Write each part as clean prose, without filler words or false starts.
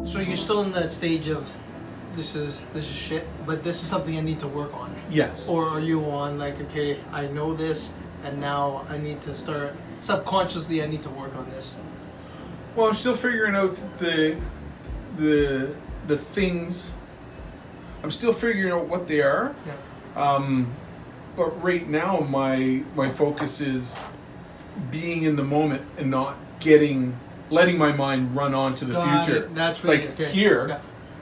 So you're still in that stage of this is shit, but this is something I need to work on. Yes. Or are you on like, okay, I know this, and now I need to start subconsciously. I need to work on this. Well, I'm still figuring out the things. I'm still figuring out what they are. Yeah. But right now, my focus is being in the moment and not letting my mind run on to the Got future. it. That's it's really like okay. here, Yeah.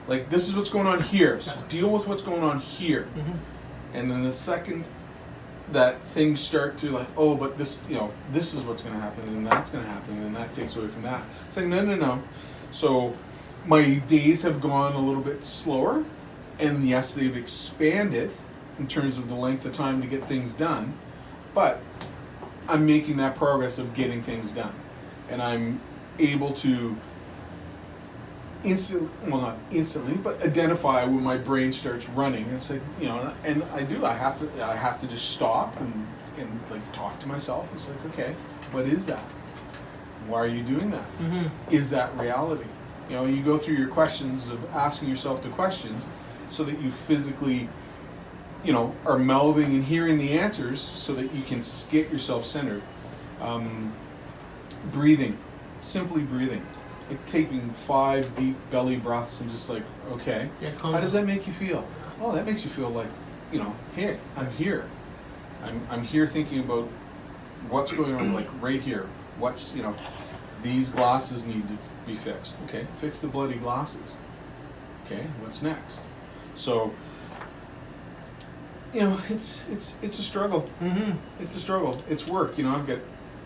like this is what's going on here. So Yeah. deal with what's going on here. Mm-hmm. And then the second that things start to like, oh, but this, this is what's going to happen, and that's going to happen, and that takes away from that. It's like, no. So my days have gone a little bit slower, and yes, they've expanded in terms of the length of time to get things done, but I'm making that progress of getting things done, and I'm able to not instantly, but identify when my brain starts running. And it's like, and I have to just stop and like talk to myself. It's like, okay, what is that? Why are you doing that? Mm-hmm. Is that reality? You go through your questions of asking yourself the questions so that you physically, are melding and hearing the answers so that you can get yourself centered. Breathing, simply breathing. Like taking 5 deep belly breaths and just like, okay, how does that make you feel? Oh, that makes you feel like, hey, I'm here. I'm here thinking about what's going on, like right here. What's, these glasses need to be fixed. Okay, fix the bloody glasses. Okay, what's next? So, it's a struggle. Mm-hmm. It's a struggle. It's work. I've got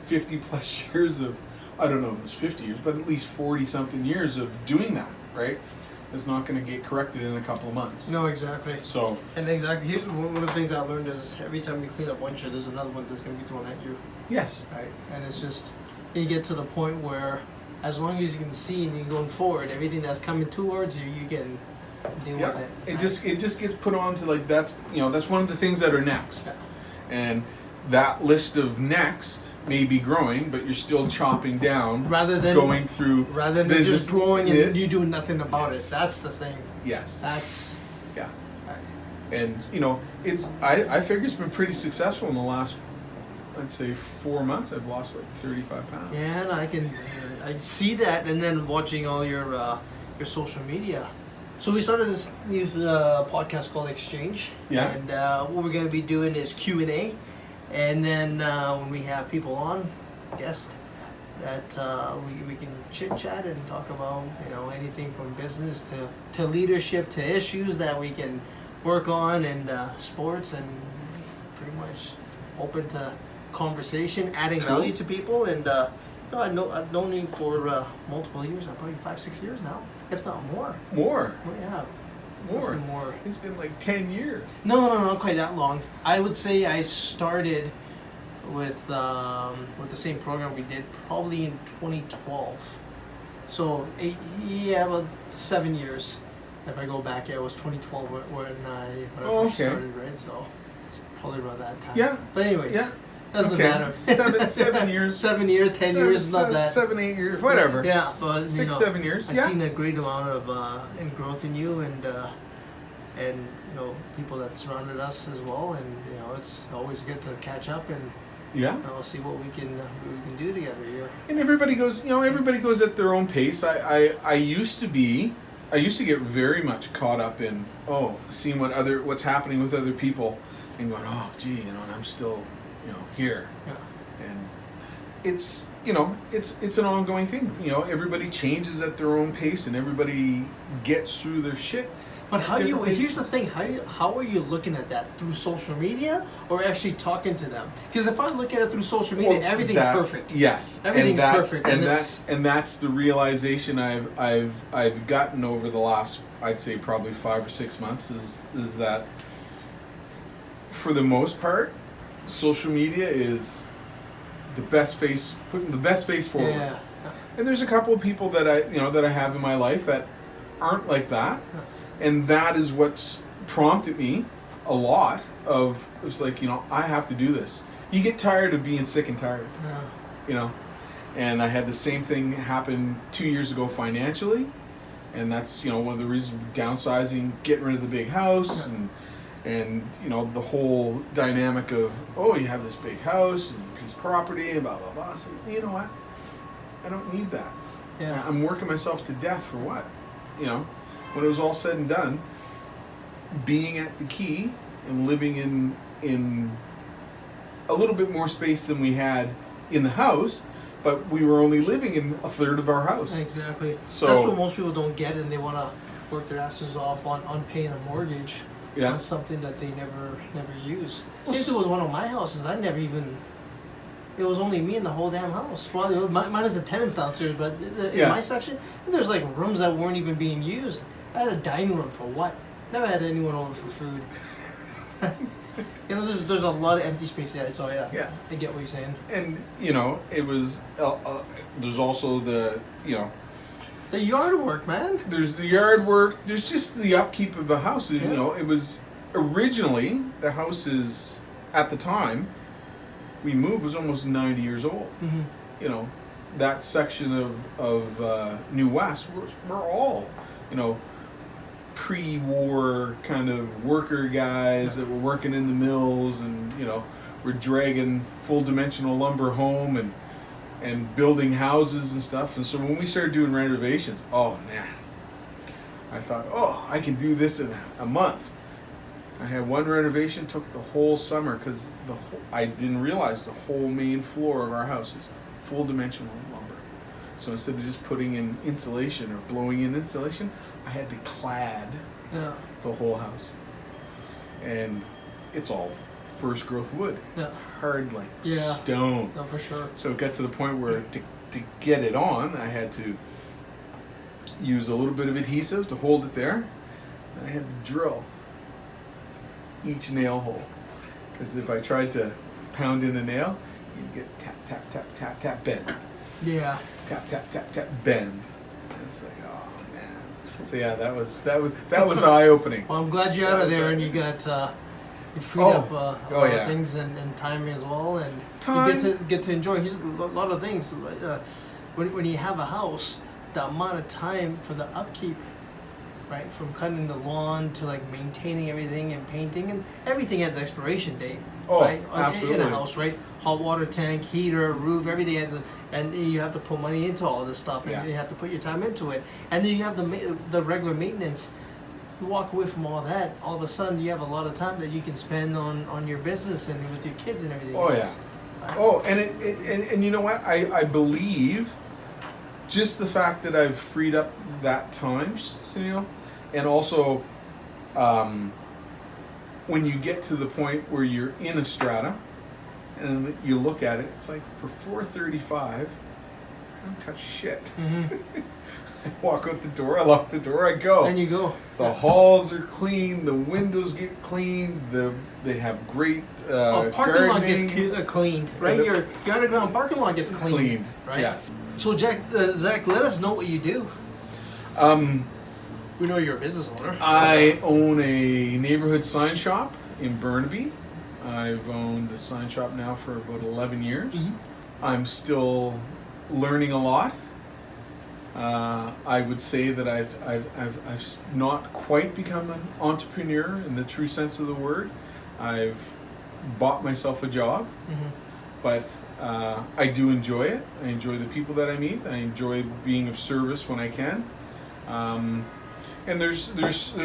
50 plus years of, I don't know if it's 50 years, but at least 40 something years of doing that, right? It's not going to get corrected in a couple of months. No, exactly. So. And exactly, here's one of the things I learned is every time you clean up one shirt, there's another one that's going to be thrown at you. Yes. Right? And it's just, you get to the point where as long as you can see and you're going forward, everything that's coming towards you, you can deal with it. Right? It just gets put on to like, that's one of the things that are next. Yeah. And that list of next may be growing, but you're still chopping down rather than just growing and you doing nothing about it. That's the thing. Yes. That's yeah. And I figure it's been pretty successful in the last, I'd say 4 months. I've lost like 35 pounds. Yeah, and I see that, and then watching all your social media. So we started this new podcast called Exchange. Yeah. And what we're going to be doing is Q&A. And then when we have people on, guests, that we can chit-chat and talk about, anything from business to leadership to issues that we can work on, and sports, and pretty much open to conversation, adding value to people. And I've known you for multiple years now, probably 5-6 years now, if not more. More? Well, yeah. More. It's been like 10 years. No, not quite that long. I would say I started with the same program we did probably in 2012. So about 7 years. If I go back, it was 2012 when I first started, right? So it's probably around that time. Yeah. But anyways, yeah. Doesn't matter. 7 years. 7 years, 10 years, not that. 7, 8 years, whatever. Yeah, but 6, 7 years. I've seen a great amount of growth in you, and people that surrounded us as well, and it's always good to catch up and see what we can do together here. And everybody goes at their own pace. I used to get very much caught up in seeing what's happening with other people, and going, and I'm still here. Yeah. And it's an ongoing thing. Everybody changes at their own pace, and everybody gets through their shit. But here's the thing, how are you looking at that? Through social media or actually talking to them? Because if I look at it through social media, everything's perfect. Yes. Everything's perfect. And that's the realization I've gotten over the last, I'd say probably 5 or 6 months is that for the most part, social media is putting the best face forward. Yeah. And there's a couple of people that I have in my life that aren't like that. And that is what's prompted me a lot of, it's like, I have to do this. You get tired of being sick and tired. Yeah. And I had the same thing happen 2 years ago financially. And that's, one of the reasons downsizing, getting rid of the big house, and the whole dynamic of, you have this big house and a piece of property and blah blah blah. So you know what? I don't need that. Yeah. I'm working myself to death for what? When it was all said and done, being at the Key and living in a little bit more space than we had in the house, but we were only living in a third of our house. Exactly. So that's what most people don't get, and they want to work their asses off on paying a mortgage on something that they never use. Same thing with one of my houses. I never even. It was only me in the whole damn house. Well, mine is the tenants downstairs, but in my section, there's like rooms that weren't even being used. I had a dining room for what? Never had anyone over for food. There's a lot of empty space there. So yeah, I get what you're saying. And it was. There's also the the yard work, man. There's the yard work. There's just the upkeep of the house. It was originally the house is at the time we moved was almost 90 years old. Mm-hmm. That section of New West we're all pre-war kind of worker guys that were working in the mills, and we're dragging full dimensional lumber home and building houses and stuff. And so when we started doing renovations, oh man, I thought, I can do this in a month. I had one renovation, took the whole summer, because I didn't realize the whole main floor of our house is full dimensional lumber. So instead of just putting in insulation or blowing in insulation, I had to clad the whole house. And it's all first growth wood. Yeah. It's hard like stone. No, for sure. So it got to the point where to get it on, I had to use a little bit of adhesive to hold it there. And I had to drill each nail hole. Because if I tried to pound in a nail, you'd get tap, tap, tap, tap, tap, bend. Yeah. Tap, tap, tap, tap, bend. And it's like, oh man. So yeah, that was eye-opening. Well, I'm glad you're out of there and you got you freed up a lot of things and time as well, and you get to enjoy. Here's a lot of things. When you have a house, the amount of time for the upkeep, right, from cutting the lawn to like maintaining everything and painting, and everything has an expiration date. Right? Absolutely. In a house, right? Hot water tank, heater, roof, everything has and you have to put money into all this stuff, and you have to put your time into it. And then you have the regular maintenance. You walk away from all that, all of a sudden you have a lot of time that you can spend on your business and with your kids and everything else. Right? And you know what? I believe just the fact that I've freed up that time, Sunil, and also when you get to the point where you're in a strata and you look at it, it's like for $435, I don't touch shit. Mm-hmm. I walk out the door, I lock the door, I go. And you go. The halls are clean, the windows get cleaned, they have great parking lot gets cleaned, right? Your underground parking lot gets cleaned, right? Yes. So Zach, let us know what you do. We know you're a business owner. I own a neighborhood sign shop in Burnaby. I've owned the sign shop now for about 11 years. Mm-hmm. I'm still learning a lot. I would say that I've not quite become an entrepreneur in the true sense of the word. I've bought myself a job, but I do enjoy it. I enjoy the people that I meet. I enjoy being of service when I can. And there's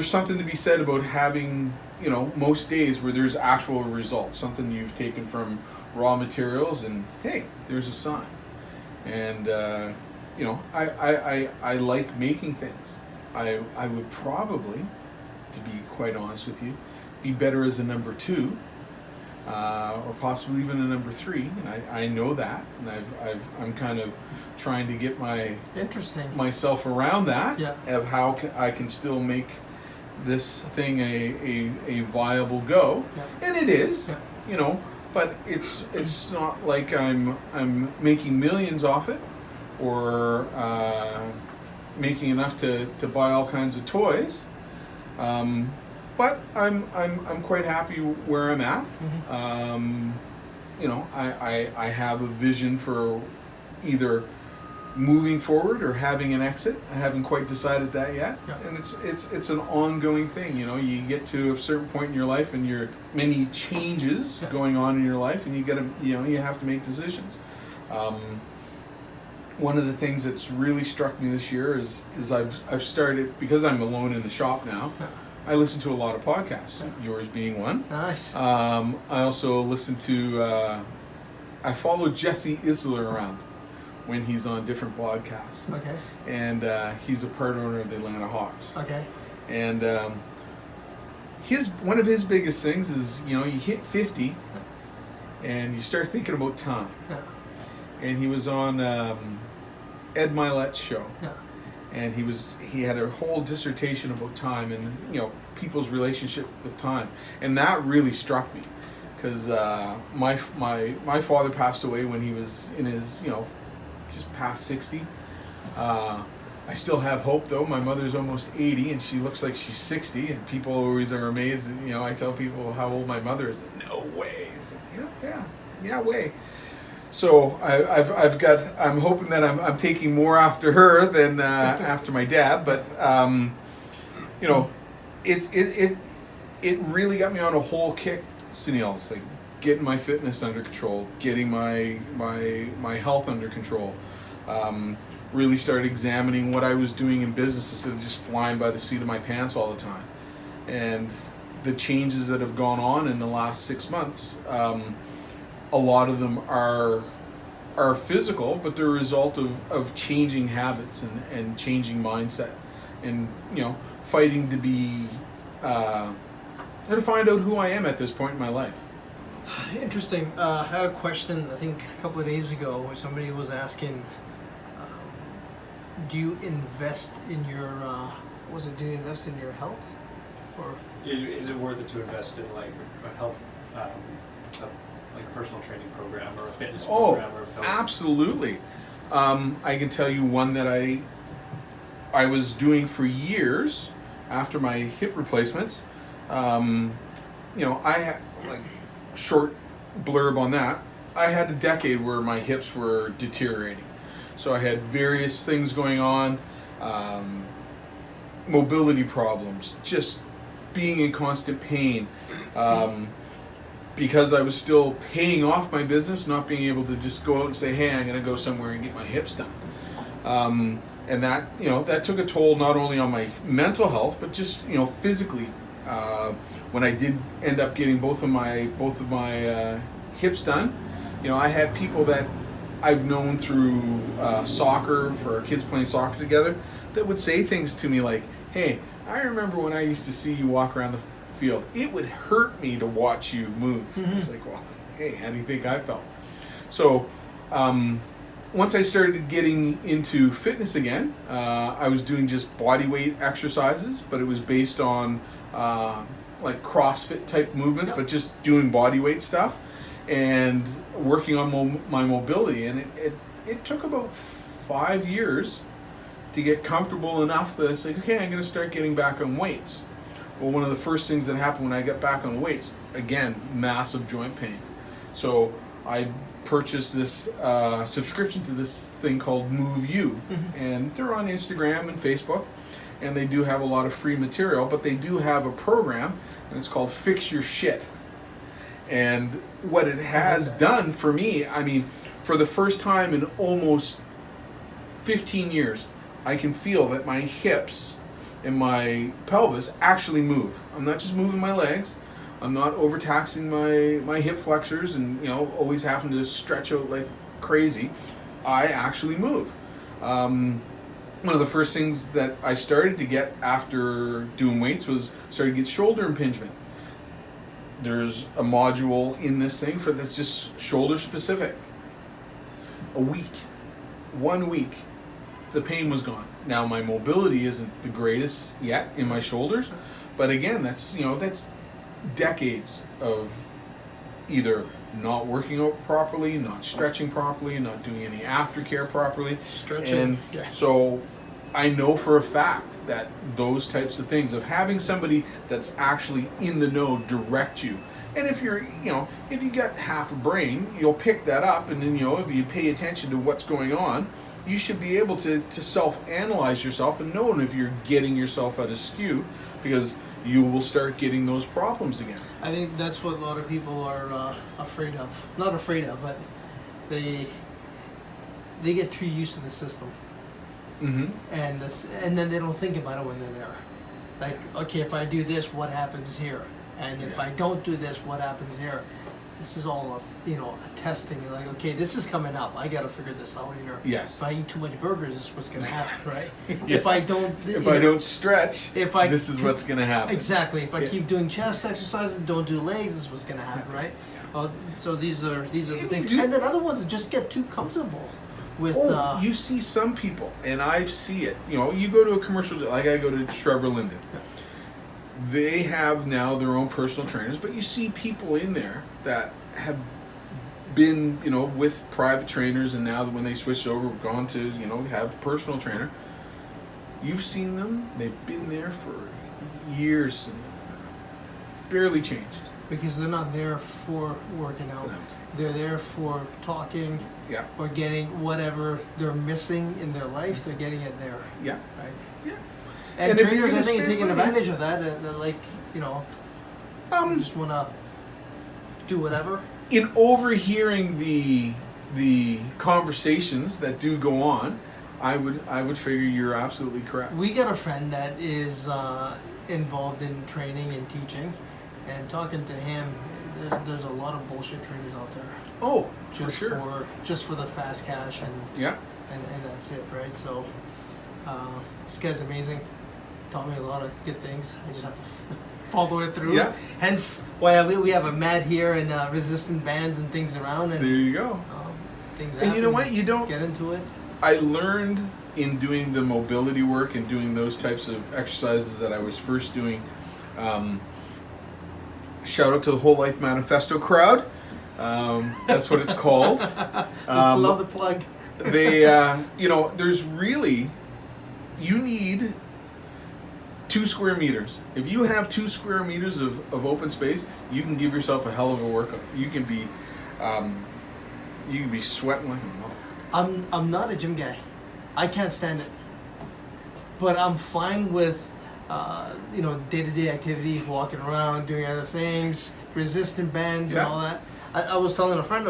something to be said about having, most days where there's actual results, something you've taken from raw materials, and hey, there's a sign. And I like making things. I would probably, to be quite honest with you, be better as a number 2, or possibly even a number 3. And I know that, and I'm kind of trying to get myself around that, of how I can still make this thing a viable go, and it is, but it's not like I'm making millions off it, or making enough to buy all kinds of toys, but I'm quite happy where I'm at. I have a vision for either moving forward or having an exit. I haven't quite decided that yet. Yeah. And it's an ongoing thing. You get to a certain point in your life and you're many changes going on in your life, and you have to make decisions. One of the things that's really struck me this year is I've started, because I'm alone in the shop now. Yeah. I listen to a lot of podcasts, yours being one. Nice. I also listen to, I follow Jesse Isler around when he's on different podcasts. Okay. And he's a part owner of the Atlanta Hawks. Okay. And one of his biggest things is, you hit 50 and you start thinking about time. Yeah. And he was on Ed Milet's show. Yeah. And he had a whole dissertation about time and people's relationship with time, and that really struck me because my father passed away when he was in his just past 60. I still have hope though. My mother's almost 80 and she looks like she's 60, and people always are amazed. I tell people how old my mother is. No way. It's like, yeah way. So I'm hoping that I'm taking more after her than after my dad, but it really got me on a whole kick, Sunil. It's like getting my fitness under control, getting my health under control. Really started examining what I was doing in business instead of just flying by the seat of my pants all the time. And the changes that have gone on in the last 6 months, a lot of them are physical, but they're a result of changing habits and changing mindset, and fighting to be to find out who I am at this point in my life. Interesting. I had a question, I think a couple of days ago, where somebody was asking, do you invest in your do you invest in your health, or is it worth it to invest in like a health, like a personal training program or a fitness program? Absolutely. I can tell you one that I was doing for years after my hip replacements. I had, like, short blurb on that. I had a decade where my hips were deteriorating. So I had various things going on, mobility problems, just being in constant pain. Because I was still paying off my business, not being able to just go out and say, hey, I'm going to go somewhere and get my hips done. And that took a toll not only on my mental health, but just, physically. When I did end up getting both of my hips done, I had people that I've known through soccer, for our kids playing soccer together, that would say things to me like, hey, I remember when I used to see you walk around the field. It would hurt me to watch you move. Mm-hmm. It's like, well, hey, how do you think I felt? So once I started getting into fitness again, I was doing just body weight exercises, but it was based on like CrossFit type movements, but just doing body weight stuff and working on my mobility. And it took about 5 years to get comfortable enough that it's like, okay, I'm going to start getting back on weights. Well, one of the first things that happened when I got back on weights, again, massive joint pain. So I purchased this subscription to this thing called Move You. Mm-hmm. And they're on Instagram and Facebook, and they do have a lot of free material, but they do have a program, and it's called Fix Your Shit. And what it has done for me, I mean, for the first time in almost 15 years, I can feel that my hips and my pelvis actually move. I'm not just moving my legs. I'm not overtaxing my hip flexors and always having to stretch out like crazy. I actually move. One of the first things that I started to get after doing weights was started to get shoulder impingement. There's a module in this thing that's just shoulder specific. 1 week, the pain was gone. Now my mobility isn't the greatest yet in my shoulders, but again, that's decades of either not working out properly, not stretching properly, not doing any aftercare properly. Stretching. And so I know for a fact that those types of things, of having somebody that's actually in the know direct you. And if you're, if you got half a brain, you'll pick that up, and then, if you pay attention to what's going on, you should be able to self-analyze yourself and know if you're getting yourself out of skew, because you will start getting those problems again. I think that's what a lot of people are afraid of. Not afraid of, but they get too used to the system, Mm-hmm. and then they don't think about it when they're there. Like, okay, if I do this, what happens here? And if I don't do this, what happens here? This is all a testing. You're like, okay, this is coming up. I got to figure this out here. Yes. If I eat too much burgers, this is what's going to happen, right? Yeah. If I don't, If I don't stretch, this is what's going to happen. Exactly. If I keep doing chest exercises and don't do legs, this is what's going to happen, right? So these are the things. And then other ones that just get too comfortable with. You see some people, and I see it. You go to a commercial, like I go to Trevor Linden. They have now their own personal trainers, but you see people in there that have been, with private trainers, and now when they switched over, gone to, have a personal trainer. You've seen them; they've been there for years and barely changed. Because they're not there for working out. No. They're there for talking. Yeah. Or getting whatever they're missing in their life. They're getting it there. Yeah. Right. Yeah. And if you're trainers, I gonna think, are spend taking money- advantage of that. They just want to do whatever. In overhearing the conversations that do go on, I would figure you're absolutely correct. We got a friend that is involved in training and teaching, and talking to him, there's a lot of bullshit trainers out there. Oh, Just for sure. just for the fast cash and Yeah. and that's it, right? So this guy's amazing. Taught me a lot of good things. I just have to follow it through. Yeah. Hence why we have a mat here and resistant bands and things around, and There you go. things. And you know happen. what? You don't. Get into it. I learned in doing the mobility work and doing those types of exercises that I was first doing. Shout out to the Whole Life Manifesto crowd. That's what it's called. Love the plug. They, there's really, you need 2 square meters. If you have 2 square meters of open space, you can give yourself a hell of a workout. You can be sweating like a mother. I'm not a gym guy. I can't stand it. But I'm fine with day-to-day activities, walking around, doing other things, resistant bands and all that. I was telling a friend,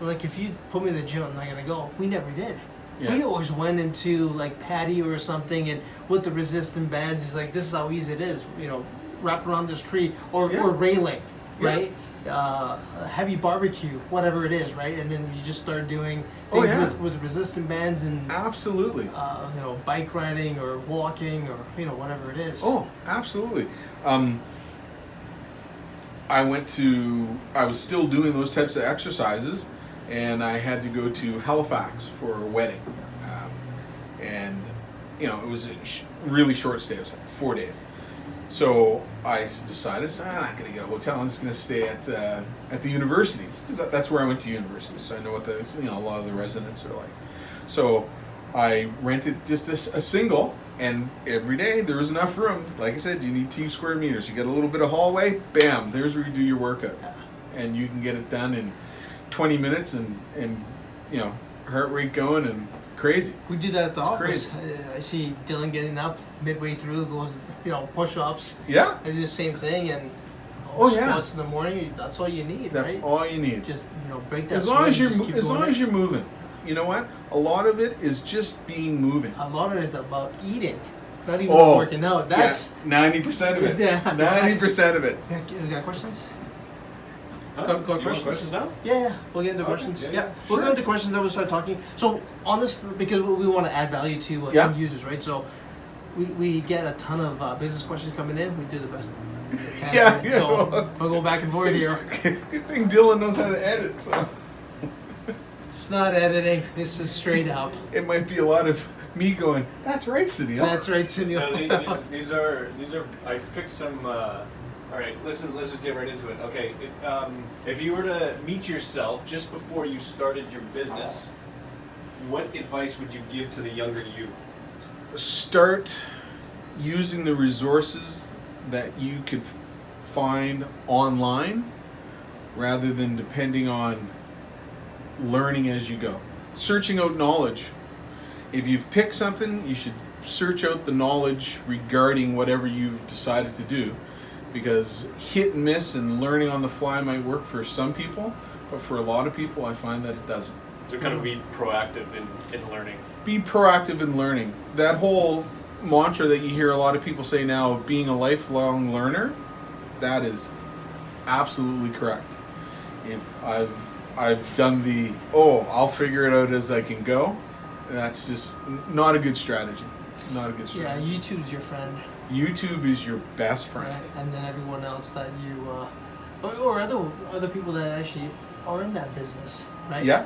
like, if you put me in the gym, I'm not gonna go. We never did. Yeah. We always went into like patio or something, and with the resistant bands, he's like, this is how easy it is. Wrap around this tree or railing, right? Heavy barbecue, whatever it is, right? And then you just start doing things with resistant bands and Absolutely. bike riding or walking or whatever it is. Oh, absolutely. I was still doing those types of exercises, and I had to go to Halifax for a wedding. And it was a really short stay. It was like 4 days. So I decided, I'm not going to get a hotel. I'm just going to stay at the universities, because that's where I went to university. So I know what a lot of the residents are like. So I rented just a single, and every day there was enough room. Like I said, you need 2 square meters. You get a little bit of hallway, bam, there's where you do your workout, and you can get it done in 20 minutes, and heart rate going and crazy. We do that at the office. Crazy. I see Dylan getting up midway through, goes push-ups. Yeah. I do the same thing, and squats in the morning. That's all you need. That's right? all you need. Just break that. As long as you're you're moving. You know what? A lot of it is just being moving. A lot of it is about eating, not even working out. That's 90% of it. Yeah, 90% of it. You got questions? Huh? Go You want questions now? Yeah, we'll get into questions. Yeah, We'll sure. go into questions, then we'll start talking. So on this, because we want to add value to end users, right? So we get a ton of business questions coming in. We do the best we can. Yeah, right? yeah. So we'll go back and forth here. Good thing Dylan knows how to edit, so It's not editing. This is straight up. it might be a lot of me going, that's right, Sunil. That's right, Sunil. No, these are. I picked some. All right, listen. Let's just get right into it. Okay, if you were to meet yourself just before you started your business, what advice would you give to the younger you? Start using the resources that you could find online rather than depending on learning as you go. searching out knowledge. If you've picked something, you should search out the knowledge regarding whatever you've decided to do, because hit and miss and learning on the fly might work for some people, but for a lot of people, I find that it doesn't. So kind of be proactive in learning. Be proactive in learning. That whole mantra that you hear a lot of people say now of being a lifelong learner, that is absolutely correct. If I've done the, I'll figure it out as I can go, that's just not a good strategy. Not a good strategy. Yeah, YouTube's your friend. YouTube is your best friend. Right? And then everyone else that you, or other people that actually are in that business, right? Yeah.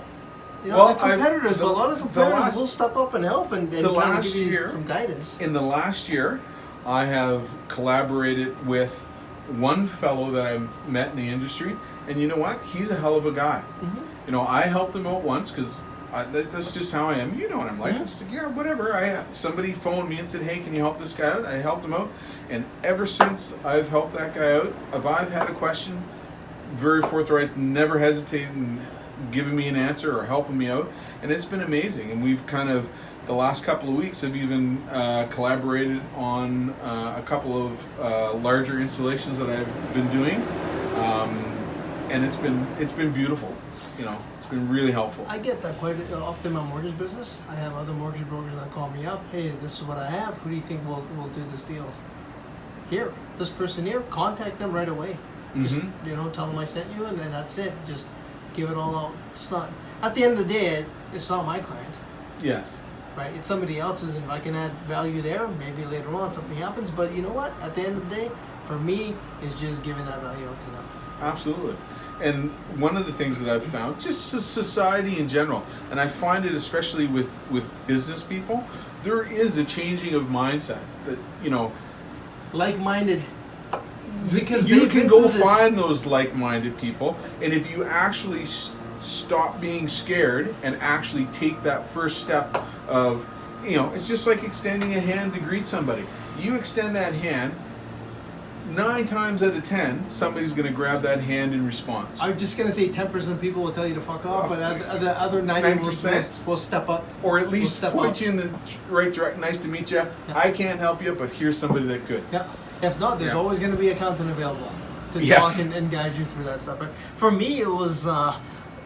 You know, like competitors, but a lot of competitors will step up and help and kind of give you some guidance. In the last year, I have collaborated with one fellow that I met in the industry, and you know what? He's a hell of a guy. Mm-hmm. You know, I helped him out once because that's just how I am. You know what I'm like. Yeah. I'm just like, yeah, whatever. Somebody phoned me and said, hey, can you help this guy out? I helped him out, and ever since I've helped that guy out, if I've had a question, very forthright, never hesitated in giving me an answer or helping me out, and it's been amazing. And we've kind of, the last couple of weeks, have even collaborated on a couple of larger installations that I've been doing, and it's been beautiful. You know, it's been really helpful. I get that quite often in my mortgage business. I have other mortgage brokers that call me up. Hey, this is what I have. Who do you think will do this deal? Here, this person here. Contact them right away. Just, tell them I sent you, and then that's it. Just give it all out. It's not, at the end of the day, it's not my client. Yes. Right? It's somebody else's, and if I can add value there, maybe later on something happens. But you know what? At the end of the day, for me, it's just giving that value out to them. Absolutely. And one of the things that I've found, just society in general, and I find it especially with business people, there is a changing of mindset that, like-minded. Because you can go find those like-minded people, and if you actually stop being scared and actually take that first step of, it's just like extending a hand to greet somebody. You extend that hand, 9 times out of 10, somebody's going to grab that hand in response. I'm just going to say 10% of people will tell you to fuck off, but the other 90% will step up. Or at least point you in the right direction. Nice to meet you. Yeah. I can't help you, but here's somebody that could. Yeah. If not, there's always going to be an accountant available to talk and guide you through that stuff. Right? For me, it was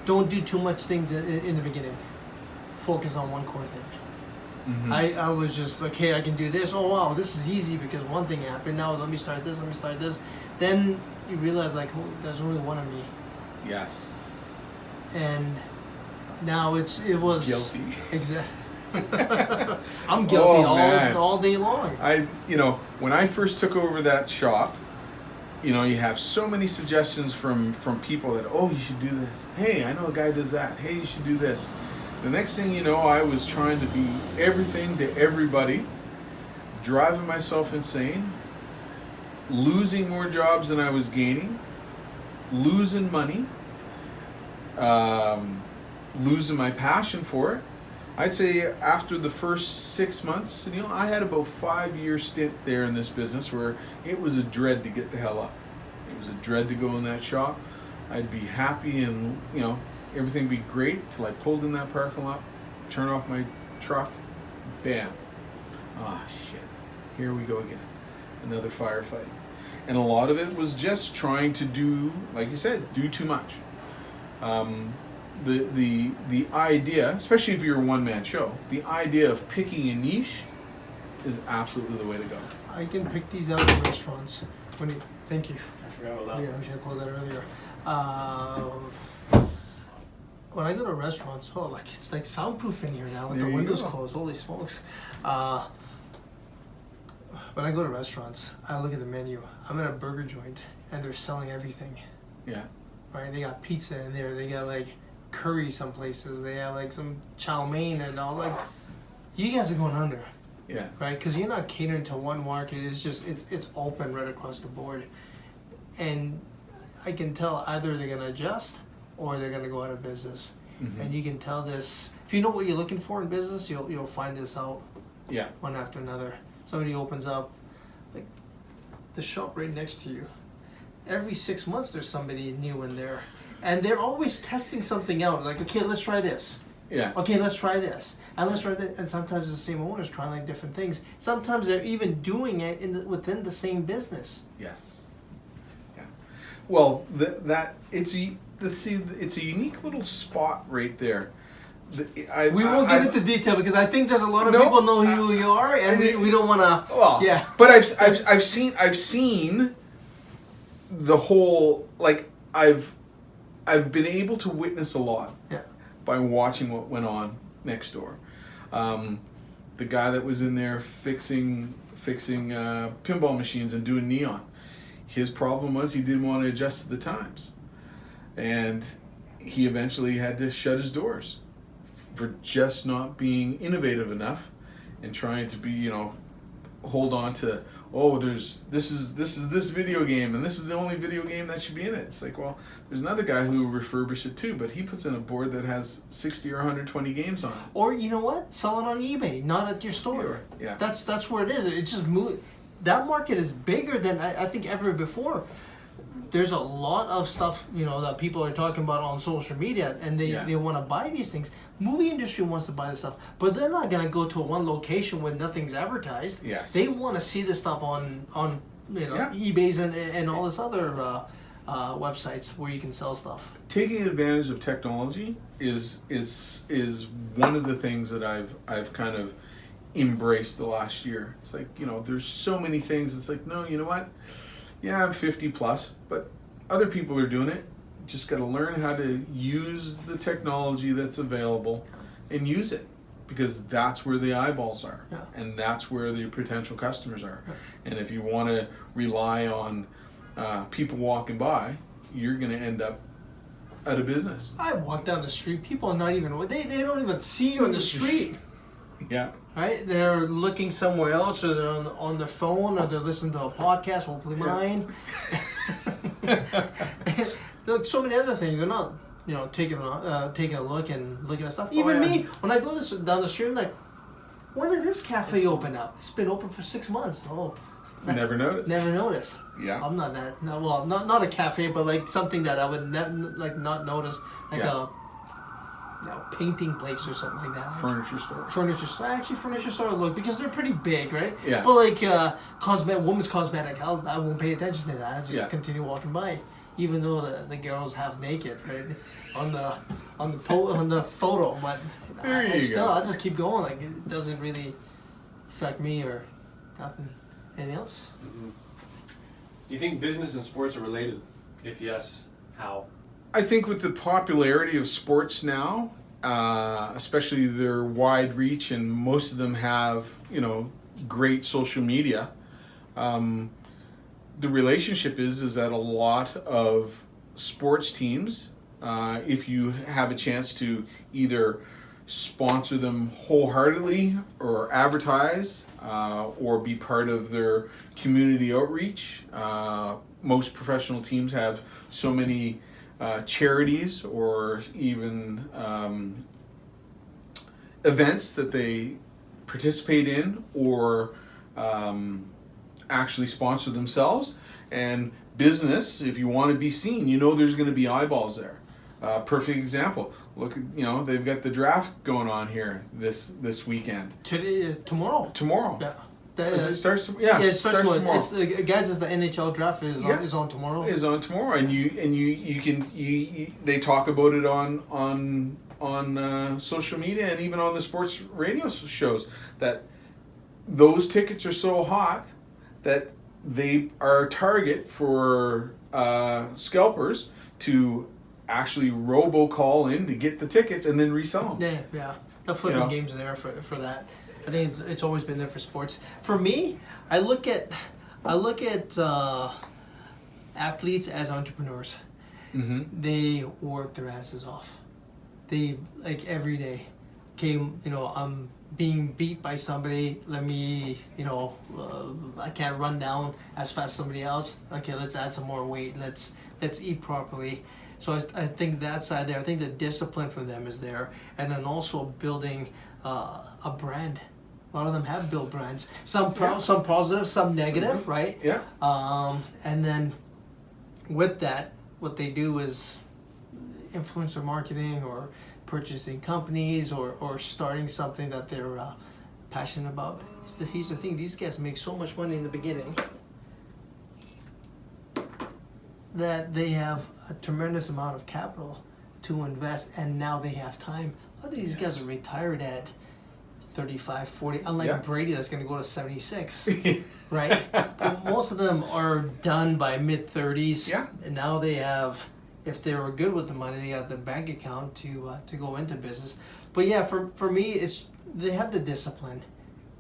don't do too much things in the beginning. Focus on one core thing. Mm-hmm. I was just like, hey, I can do this. Oh, wow, this is easy because one thing happened. Now let me start this. Then you realize, like, there's only one of me. Yes. And now it was... Guilty. Exactly. I'm guilty all day long. When I first took over that shop, you have so many suggestions from people that, you should do this. Hey, I know a guy does that. Hey, you should do this. The next thing you know, I was trying to be everything to everybody, driving myself insane, losing more jobs than I was gaining, losing money, losing my passion for it. I'd say after the first 6 months, I had about 5-year stint there in this business where it was a dread to get the hell up. It was a dread to go in that shop. I'd be happy and, everything be great till I pulled in that parking lot, turn off my truck, bam. Shit. Here we go again. Another firefight. And a lot of it was just trying to do, like you said, do too much. The idea, especially if you're a one-man show, the idea of picking a niche is absolutely the way to go. I can pick these out in restaurants. Thank you. I forgot about that. Yeah, we should have closed that earlier. When I go to restaurants, it's like soundproof in here now with the windows closed. Holy smokes. When I go to restaurants, I look at the menu. I'm at a burger joint, and they're selling everything. Yeah. Right? They got pizza in there. They got, like, curry some places. They have, like, some chow mein and all. Like, you guys are going under. Yeah. Right? Because you're not catering to one market. It's just, it's open right across the board. And I can tell either they're going to adjust or they're going to go out of business. Mm-hmm. And you can tell this. If you know what you're looking for in business, you'll find this out. Yeah. One after another. Somebody opens up, like, the shop right next to you. Every 6 months there's somebody new in there. And they're always testing something out. Like, okay, let's try this. Yeah. Okay, let's try this, and let's try that. And sometimes the same owners try like different things. Sometimes they're even doing it within the same business. Yes. Yeah. Well, it's a unique little spot right there. We won't get into detail because I think there's a lot of No, people know who you are, and we don't want to. Well, yeah. But I've seen the whole, like, I've been able to witness a lot by watching what went on next door. The guy that was in there fixing pinball machines and doing neon. His problem was he didn't want to adjust to the times, and he eventually had to shut his doors for just not being innovative enough and trying to be, hold on to, this is this video game and this is the only video game that should be in it. It's like, well, there's another guy who refurbished it too, but he puts in a board that has 60 or 120 games on it. Or you know what? Sell it on eBay, not at your store. Yeah. That's where it is. It just moved. That market is bigger than I think ever before. There's a lot of stuff, that people are talking about on social media, and they want to buy these things. Movie industry wants to buy this stuff, but they're not going to go to one location when nothing's advertised. Yes. They want to see this stuff on eBay's and all this other websites where you can sell stuff. Taking advantage of technology is one of the things that I've kind of embraced the last year. It's like, there's so many things. It's like, no, you know what? Yeah, I'm 50 plus, but other people are doing it. Just got to learn how to use the technology that's available and use it, because that's where the eyeballs are, and that's where the potential customers are. And if you want to rely on people walking by, you're going to end up out of business. I walk down the street, people are not even, they don't even see you on the street. Yeah. Right? They're looking somewhere else, or they're on their phone, or they're listening to a podcast, hopefully mine. There's so many other things. They're not, taking a look and looking at stuff. Even me, when I go down the street, I'm like, when did this cafe open up? It's been open for 6 months. Oh, never noticed. Never noticed. Yeah. I'm not that. No, well, not a cafe, but like something that I would not notice, like a painting place or something like that. Furniture store. Actually, furniture store would look, because they're pretty big, right? Yeah. But like women's cosmetic, I won't pay attention to that. I just continue walking by, even though the girl's half naked, right, on the photo. But I just keep going. Like, it doesn't really affect me or nothing. Anything else? Mm-hmm. Do you think business and sports are related? If yes, how? I think with the popularity of sports now, especially their wide reach, and most of them have, great social media, the relationship is that a lot of sports teams, if you have a chance to either sponsor them wholeheartedly or advertise, or be part of their community outreach, most professional teams have so many charities or even events that they participate in, or actually sponsor themselves. And business, if you want to be seen, there's going to be eyeballs there. Perfect example. Look, they've got the draft going on here this weekend. Tomorrow. Yeah. It starts tomorrow. It's the NHL draft is on tomorrow. Is on tomorrow, and they talk about it on social media and even on the sports radio shows, that those tickets are so hot that they are a target for scalpers to actually robocall in to get the tickets and then resell them. Yeah. The flipping games are there for that. I think it's always been there for sports. For me, I look at athletes as entrepreneurs. Mm-hmm. They work their asses off. They, like, every day. Okay, I'm being beat by somebody. Let me, I can't run down as fast as somebody else. Okay, let's add some more weight. Let's eat properly. So I think that side there. I think the discipline for them is there, and then also building a brand. A lot of them have built brands. Some positive, some negative, mm-hmm. right? Yeah. And then with that, what they do is influencer marketing, or purchasing companies or starting something that they're passionate about. Here's the thing: these guys make so much money in the beginning that they have a tremendous amount of capital to invest, and now they have time. A lot of these guys are retired at 35, 40, unlike Yeah. Brady that's going to go to 76, right? But most of them are done by mid-30s, Yeah. and now they have, if they were good with the money, they have the bank account to go into business. But yeah, for me, it's they have the discipline,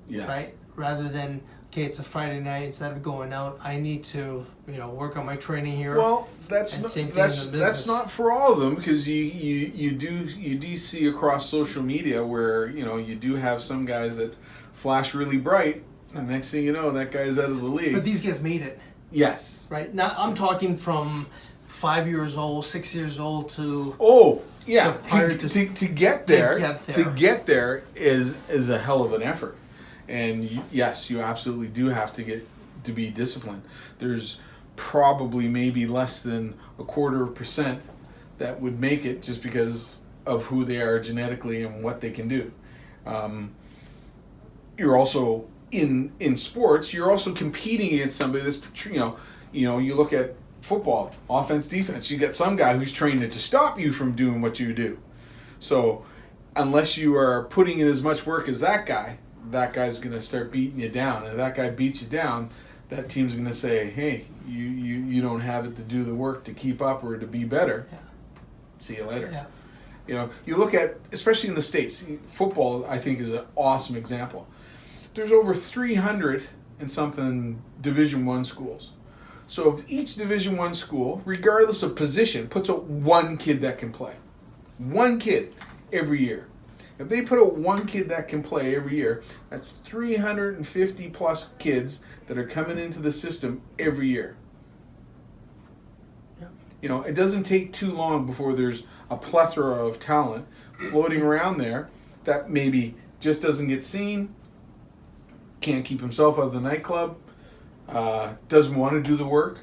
Yes. right? Rather than, okay, it's a Friday night, instead of going out, I need to, work on my training here. Well, that's And not, same thing that's in the that's business. not for all of them, because you do see across social media where you do have some guys that flash really bright, and next thing you know, that guy's out of the league. But these guys made it, Yes. right? Now, I'm talking from 5 years old, 6 years old to... Oh yeah. So prior To get there, to get there. is a hell of an effort, and yes, you absolutely do have to be disciplined. There's probably maybe less than 0.25% that would make it just because of who they are genetically and what they can do. You're also in sports. You're also competing against somebody that's you look at football, offense, defense. You get some guy who's trained to stop you from doing what you do. So unless you are putting in as much work as that guy's going to start beating you down. And if that guy beats you down, that team's going to say, hey, you don't have it to do the work to keep up or to be better. Yeah. See you later. Yeah. You look at, especially in the States, football, I think, is an awesome example. There's over 300 and something Division I schools. So if each Division I school, regardless of position, puts out one kid that can play, one kid every year. If they put out one kid that can play every year, that's 350 plus kids that are coming into the system every year. Yeah. It doesn't take too long before there's a plethora of talent floating around there that maybe just doesn't get seen, can't keep himself out of the nightclub, doesn't want to do the work.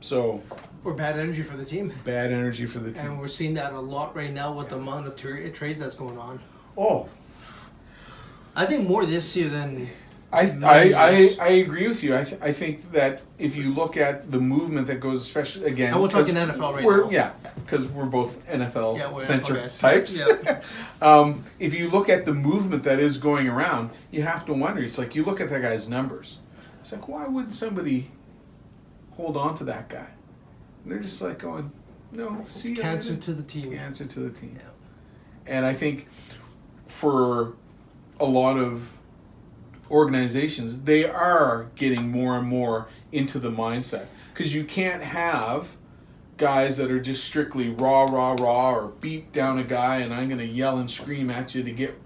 So Or bad energy for the team. bad energy for the team. And we're seeing that a lot right now with the amount of trades that's going on. Oh, I think more this year than... I years. agree with you. I think that if you look at the movement that goes, especially again, And we're talking 'cause NFL right we're, now. Yeah, because we're both NFL Yeah, we're centric NFL guys. types. Yeah. If you look at the movement that is going around, you have to wonder. It's like you look at that guy's numbers. It's like, why would somebody hold on to that guy? And they're just like going, no, It's see, cancer to the team. cancer to the team. Yeah. And I think for a lot of organizations, they are getting more and more into the mindset, because you can't have guys that are just strictly rah, or beat down a guy and I'm going to yell and scream at you to get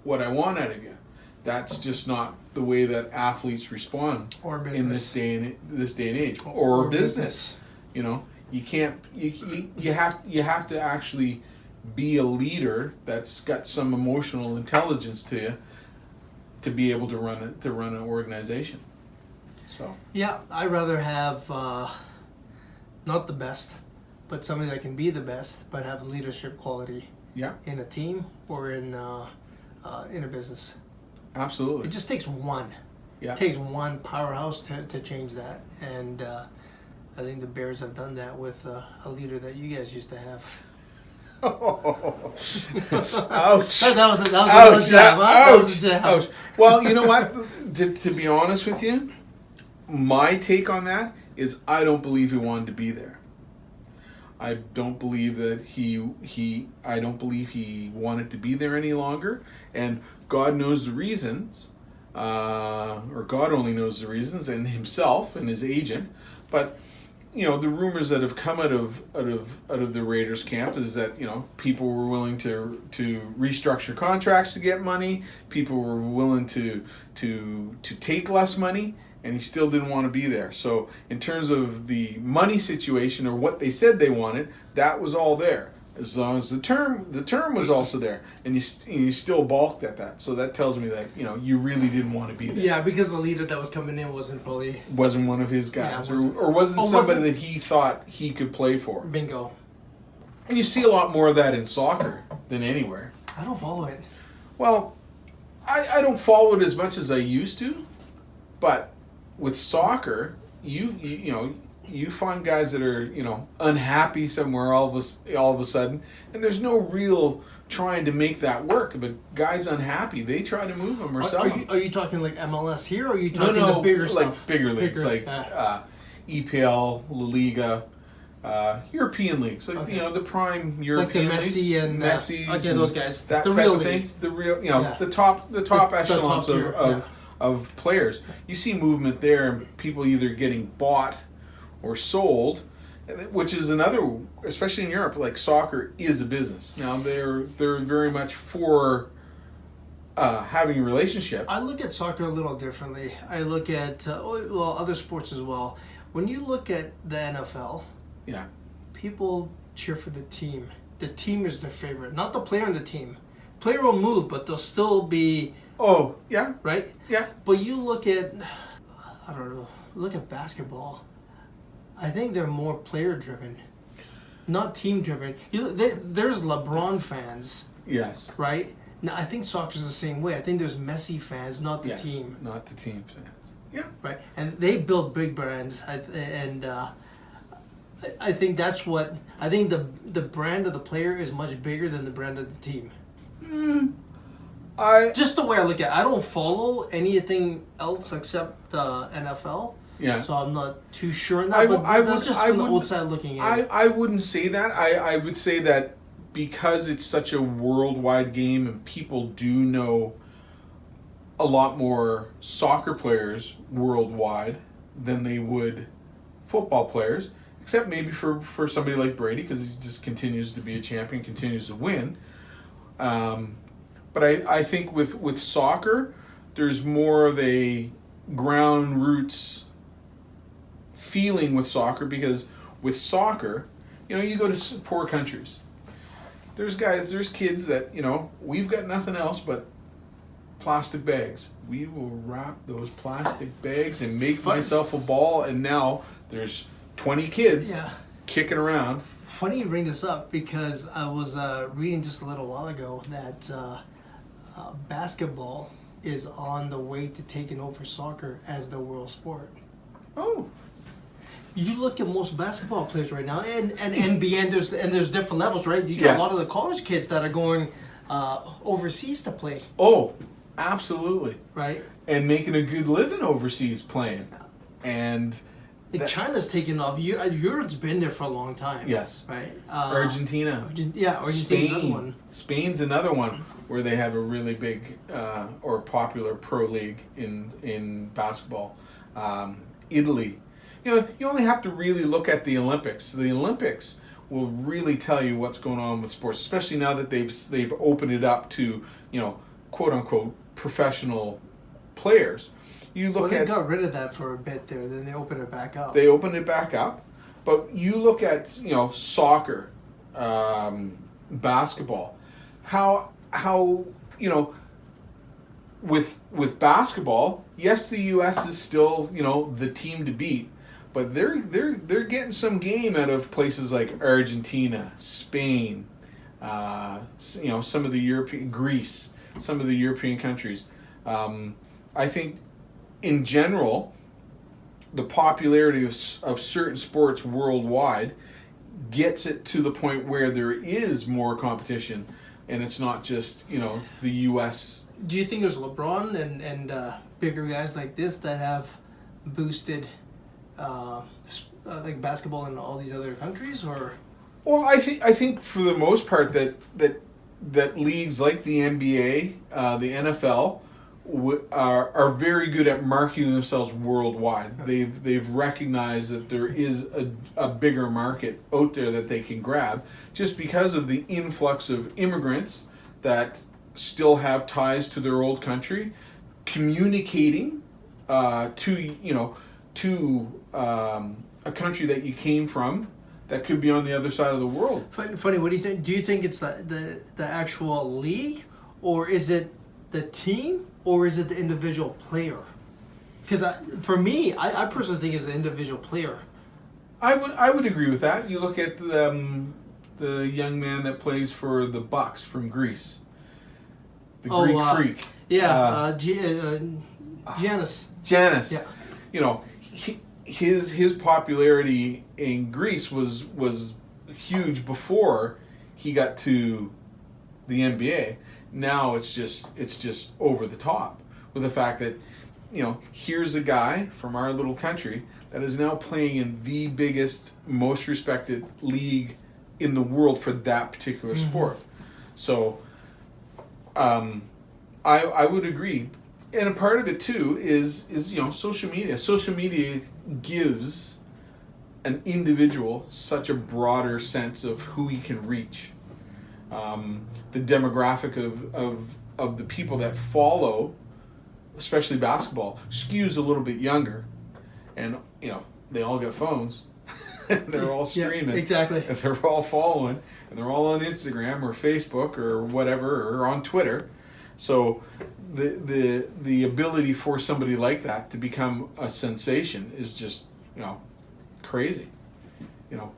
what I want out of you. That's just not the way that athletes respond Or business. in this day and age. Or business. You can't. You have to actually be a leader that's got some emotional intelligence to you to be able to run an organization. So Yeah, I'd rather have not the best, but somebody that can be the best, but have leadership quality yeah, in a team or in a business. absolutely. It just takes one. Yeah. It takes one powerhouse to change that, and I think the Bears have done that with a leader that you guys used to have. Ouch! That was a jab. Ouch! Huh? That was a jab. Ouch! Well, you know what? To be honest with you, my take on that is I don't believe he wanted to be there. I don't believe that I don't believe he wanted to be there any longer, and God knows the reasons, or God only knows the reasons, and himself and his agent. But the rumors that have come out of the Raiders camp is that people were willing to restructure contracts to get money. People were willing to take less money, and he still didn't want to be there. So in terms of the money situation or what they said they wanted, that was all there. As long as the term was also there, and you still balked at that. So that tells me that you really didn't want to be there. Yeah, because the leader that was coming in wasn't Wasn't one of his guys, Yeah, or wasn't Oh, somebody wasn't- that he thought he could play for. bingo. And you see a lot more of that in soccer than anywhere. I don't follow it. Well, I don't follow it as much as I used to, but with soccer, you find guys that are unhappy somewhere all of a sudden, and there's no real trying to make that work. If a guy's unhappy, they try to move him or sell him. Are you talking like MLS here, or are you talking No, the bigger like stuff? bigger leagues, like EPL, La Liga, European leagues, like Okay. The prime European like the Messi leagues, and Messi's okay, those guys, that the type real of thing. leagues. The real, Yeah. the top echelons top tier, of players. You see movement there, and people either getting bought or sold, which is another, especially in Europe. Like soccer is a business now. They're very much for having a relationship. I look at soccer a little differently. I look at other sports as well. When you look at the NFL, Yeah. people cheer for the team. The team is their favorite, not the player on the team. Player will move, but they'll still be Oh, yeah. right. Yeah. But you look at, I don't know, look at basketball. I think they're more player driven, not team driven. There's LeBron fans, Yes. right? Now I think soccer's the same way. I think there's Messi fans, not the Yes. team, Not the team fans. Yeah. right? And they build big brands, I think that's what I think the brand of the player is much bigger than the brand of the team. Just the way I look at it. I don't follow anything else except the NFL. Yeah. So I'm not too sure on that. But that's just from the outside looking in. I wouldn't say that. I would say that because it's such a worldwide game and people do know a lot more soccer players worldwide than they would football players, except maybe for somebody like Brady, because he just continues to be a champion, continues to win. But I think with soccer, there's more of a ground roots feeling with soccer, because with soccer, you go to poor countries. There's kids that, we've got nothing else but plastic bags. We will wrap those plastic bags and make myself a ball, and now there's 20 kids kicking around. Funny you bring this up, because I was reading just a little while ago that basketball is on the way to taking over soccer as the world sport. Oh. You look at most basketball players right now, and NBA, there's different levels, right? You got a lot of the college kids that are going overseas to play. Oh, absolutely. Right? And making a good living overseas playing. And China's taken off. Europe's been there for a long time. Yes. Right? Argentina. Argentina, Spain. another one. Spain's another one where they have a really big or popular pro league in basketball. Italy. You only have to really look at the Olympics. The Olympics will really tell you what's going on with sports, especially now that they've opened it up to, quote unquote professional players. You look they got rid of that for a bit there, then they opened it back up. They opened it back up, but you look at soccer, basketball, how with basketball, yes, the U.S. is still the team to beat, but they're getting some game out of places like Argentina, Spain, some of the Greece, some of the European countries. I think in general, the popularity of certain sports worldwide gets it to the point where there is more competition, and it's not just the U.S. Do you think there's LeBron and bigger guys like this that have boosted like basketball in all these other countries, or? Well, I think for the most part that leagues like the NBA, the NFL, are very good at marketing themselves worldwide. They've recognized that there is a bigger market out there that they can grab, just because of the influx of immigrants that still have ties to their old country, communicating to a country that you came from that could be on the other side of the world. Funny, what do you think? Do you think it's the actual league, or is it the team, or is it the individual player? Because for me, I personally think it's the individual player. I would agree with that. You look at the young man that plays for the Bucks from Greece, the Greek freak. Yeah, Giannis. Giannis. Yeah. You know, his popularity in Greece was huge before he got to the NBA. Now it's just over the top with the fact that, you know, here's a guy from our little country that is now playing in the biggest, most respected league in the world for that particular sport. So I would agree. And a part of it too is you know, social media. Social media gives an individual such a broader sense of who he can reach. The demographic of the people that follow, especially basketball, skews a little bit younger, and you know, they all got phones. And they're all streaming. Yeah, exactly. And they're all following, and they're all on Instagram or Facebook or whatever, or on Twitter. So the ability for somebody like that to become a sensation is just, you know, crazy. You know,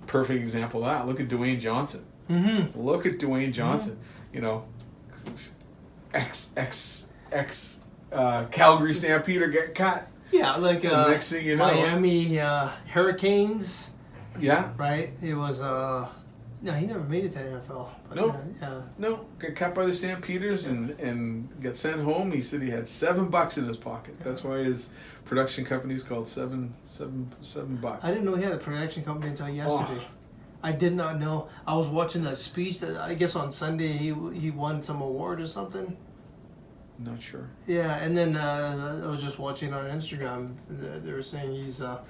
perfect example of that. Look at Dwayne Johnson. Mm-hmm. Look at Dwayne Johnson. You know, ex Calgary Stampeder get cut. Yeah, like next thing you know, Miami Hurricanes. Yeah. Right. It was no, he never made it to the NFL. But, No. yeah. No, got cut by the Stampeders and got sent home. He said he had $7 in his pocket. That's why his production company is called $7. I didn't know he had a production company until yesterday. I did not know. I was watching that speech that I guess on Sunday he won some award or something. Not sure. Yeah, and then I was just watching on Instagram. They were saying he's a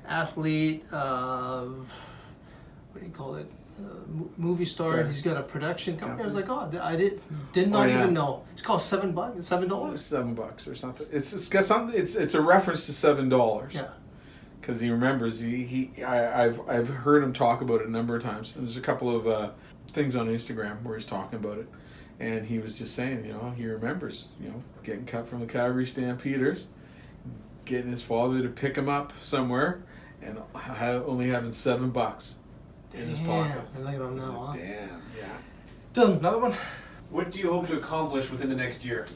athlete. What do you call it? Movie star. Star. He's got a production company. I was like, oh, I did not even know. It's called $7. $7. $7 or something. It's got something. It's a reference to $7. Yeah. Because he remembers. I've heard him talk about it a number of times. And there's a couple of things on Instagram where he's talking about it, and he was just saying, you know, he remembers, you know, getting cut from the Calgary Stampeders, getting his father to pick him up somewhere, and only having $7 in his pocket. Look at him now, huh? Damn. Yeah. Done. Another one. What do you hope to accomplish within the next year?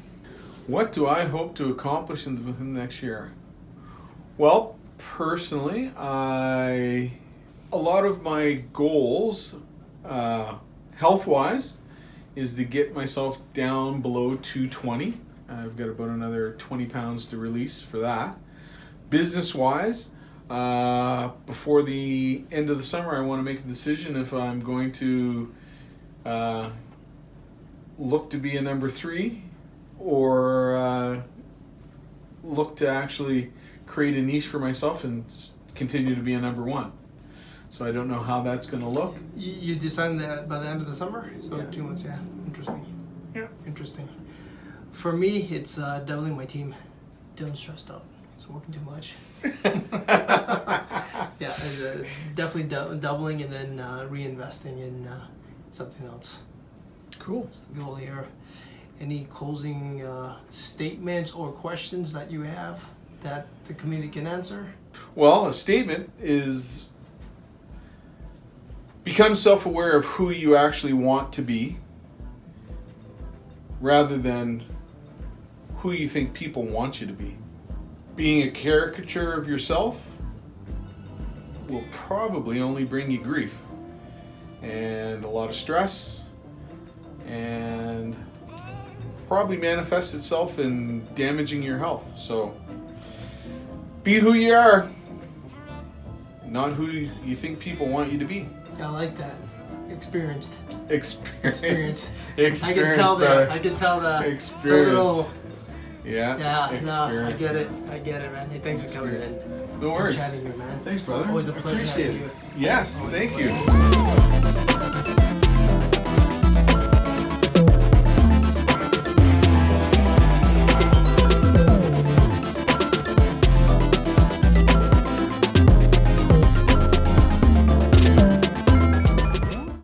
What do I hope to accomplish within the next year? Well, personally, a lot of my goals, health-wise, is to get myself down below 220. I've got about another 20 pounds to release for that. Business-wise, before the end of the summer, I want to make a decision if I'm going to look to be a number 3 or look to actually create a niche for myself and continue to be a number 1. So I don't know how that's going to look. You decided that by the end of the summer? So Yeah. 2 months, yeah. Interesting. Yeah. Interesting. For me, it's doubling my team. Dylan's stressed out. He's working too much. Yeah, definitely doubling and then reinvesting in something else. Cool. That's the goal here. Any closing statements or questions that you have that the community can answer? Well, a statement is become self-aware of who you actually want to be rather than who you think people want you to be. Being a caricature of yourself will probably only bring you grief and a lot of stress and probably manifest itself in damaging your health. So be who you are, not who you think people want you to be. I like that. Experienced. Experience. I can tell that. I can tell the Experience. little. Yeah. Yeah, no, I Experience. get it. I get it, man. Hey, thanks for coming in. No worries. Chatting here, man. Thanks, brother. Always a pleasure Appreciate having it. you. Yes, Always thank a pleasure. you.